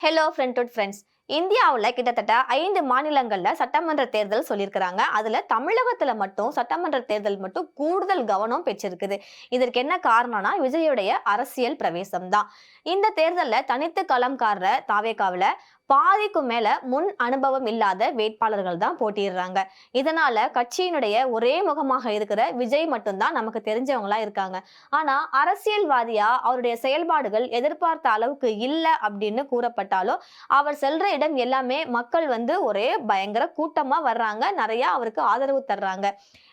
Hello friends. இந்தியாவுல கிட்டத்தட்ட 5 மாநிலங்கள்ல சட்டமன்ற தேர்தல் சொல்லியிருக்கிறாங்க. அதுல தமிழகத்துல மட்டும் சட்டமன்ற தேர்தல் மட்டும் கூடுதல் கவனம் பெற்றிருக்குது. இதற்கு என்ன காரணம்னா விஜயுடைய அரசியல் பிரவேசம் தான். இந்த தேர்தல்ல தனித்து களம் காண்ற தாவேகாவுல பாதிக்கும் மேல முன் அனுபவம் இல்லாத வேட்பாளர்கள் தான் போட்டியிடுறாங்க. இதனால கட்சியினுடைய ஒரே முகமாக இருக்கிற விஜய் மட்டும்தான் நமக்கு தெரிஞ்சவங்களா இருக்காங்க. ஆனா அரசியல்வாதியா அவருடைய செயல்பாடுகள் எதிர்பார்த்த அளவுக்கு இல்ல அப்படின்னு கூறப்பட்டாலும் அவர் செல்ற இடம் எல்லாமே மக்கள் ஒரே பயங்கர கூட்டமா வர்றாங்க. நிறைய அவருக்கு ஆதரவு தர்றாங்க.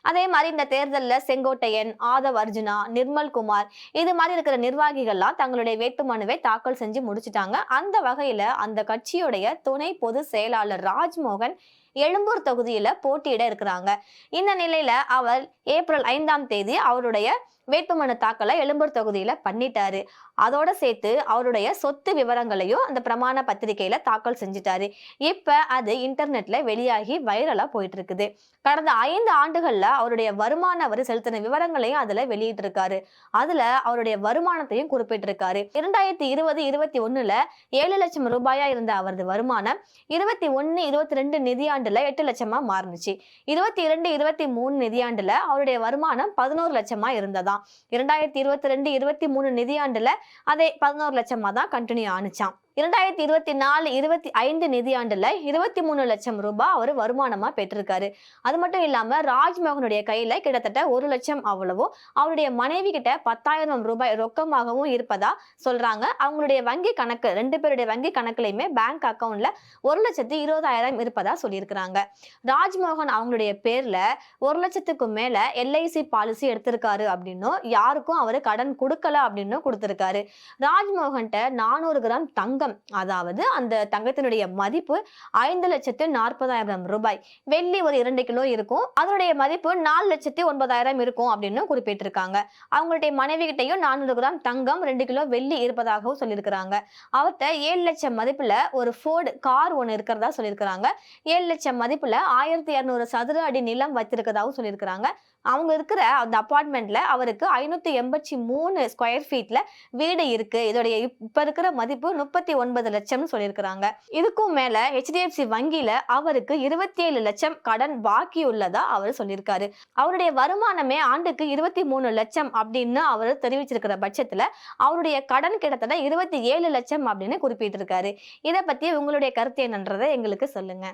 அதே மாதிரி இந்த தேர்தல்ல செங்கோட்டையன், ஆதவ் அர்ஜுனா, நிர்மல் குமார் இது மாதிரி இருக்கிற நிர்வாகிகள்லாம் தங்களுடைய வேட்புமனுவை தாக்கல் செஞ்சு முடிச்சிட்டாங்க. அந்த வகையில அந்த கட்சியுடைய துணை பொதுச் செயலாளர் ராஜ்மோகன் எழும்பூர் தொகுதியில போட்டியிட இருக்கிறாங்க. இந்த நிலையில அவர் ஏப்ரல் 5ஆம் தேதி அவருடைய வேட்புமனு தாக்கலை எழும்பூர் தொகுதியில பண்ணிட்டாரு. அதோட சேர்த்து அவருடைய சொத்து விவரங்களையும் அந்த பிரமாண பத்திரிகையில தாக்கல் செஞ்சுட்டாரு. இப்ப அது இன்டர்நெட்ல வெளியாகி வைரலா போயிட்டு இருக்குது. கடந்த 5 ஆண்டுகள்ல அவருடைய வருமான வரி செலுத்தின விவரங்களையும் அதுல வெளியிட்டு இருக்காரு. அதுல அவருடைய வருமானத்தையும் குறிப்பிட்டிருக்காரு. 2020-21ல 7 லட்சம் ரூபாயா இருந்த அவரது வருமானம் 21-22 நிதியாண்டுல 8 லட்சமா மாறுனுச்சு. 22-23 நிதியாண்டுல அவருடைய வருமானம் 11 லட்சமா இருந்ததாம். 2022-23 நிதியாண்டுல அதே 11 லட்சமா தான் கண்டினியூ ஆனிச்சாம். 2024-25 நிதியாண்டுல 23 லட்சம் ரூபாய் அவர் வருமானமா பெற்றிருக்காரு. அது மட்டும் இல்லாம ராஜ்மோகனுடைய கையில கிட்டத்தட்ட 1 லட்சம் அவ்வளவும், அவருடைய மனைவி கிட்ட 10,000 ரூபாய் ரொக்கமாகவும் இருப்பதா சொல்றாங்க. அவங்களுடைய வங்கி கணக்கு 2 பேருடைய வங்கி கணக்குலயுமே பேங்க் அக்கவுண்ட்ல 1,20,000 இருப்பதா சொல்லியிருக்கிறாங்க. ராஜ்மோகன் அவங்களுடைய பேர்ல 1 லட்சத்துக்கும் மேல LIC பாலிசி எடுத்திருக்காரு அப்படின்னும், யாருக்கும் அவரு கடன் கொடுக்கல அப்படின்னு கொடுத்திருக்காரு. ராஜ்மோகன்ட்ட 400 கிராம் தங்கம், அதாவது அந்த தங்கத்தினுடைய மதிப்பு 5,40,000 ரூபாய், வெள்ளி ஒரு 2 கிலோ இருக்கும், அதனுடைய மதிப்பு 4,09,000 இருக்கும் அப்படின்னு குறிப்பிட்டிருக்காங்க. அவங்களுடைய மனைவி கிட்டையும் 400 கிராம் தங்கம், 2 கிலோ வெள்ளி இருப்பதாகவும் சொல்லியிருக்கிறாங்க. அவர்கிட்ட 7 லட்சம் மதிப்புல ஒரு ஃபோர்டு கார் ஒண்ணு இருக்கிறதா சொல்லியிருக்கிறாங்க. 7 லட்சம் மதிப்புல 1200 சதுர அடி நிலம் வைத்திருக்கிறதாவும் சொல்லியிருக்கிறாங்க. அவங்க இருக்கிற அந்த அபார்ட்மெண்ட்ல அவருக்கு 583 ஸ்கொயர் ஃபீட்ல வீடு இருக்கு. இதோடைய இப்ப இருக்கிற மதிப்பு 39 லட்சம்னு சொல்லியிருக்கிறாங்க. இதுக்கும் மேல HDFC வங்கியில அவருக்கு 27 லட்சம் கடன் பாக்கி உள்ளதா அவர் சொல்லியிருக்காரு. அவருடைய வருமானமே ஆண்டுக்கு 23 லட்சம் அப்படின்னு அவர் தெரிவிச்சிருக்கிற பட்சத்துல அவருடைய கடன் கிட்டத்தட்ட 27 லட்சம் அப்படின்னு குறிப்பிட்டிருக்காரு. இதை பத்தி உங்களுடைய கருத்து என்னன்றதை எங்களுக்கு சொல்லுங்க.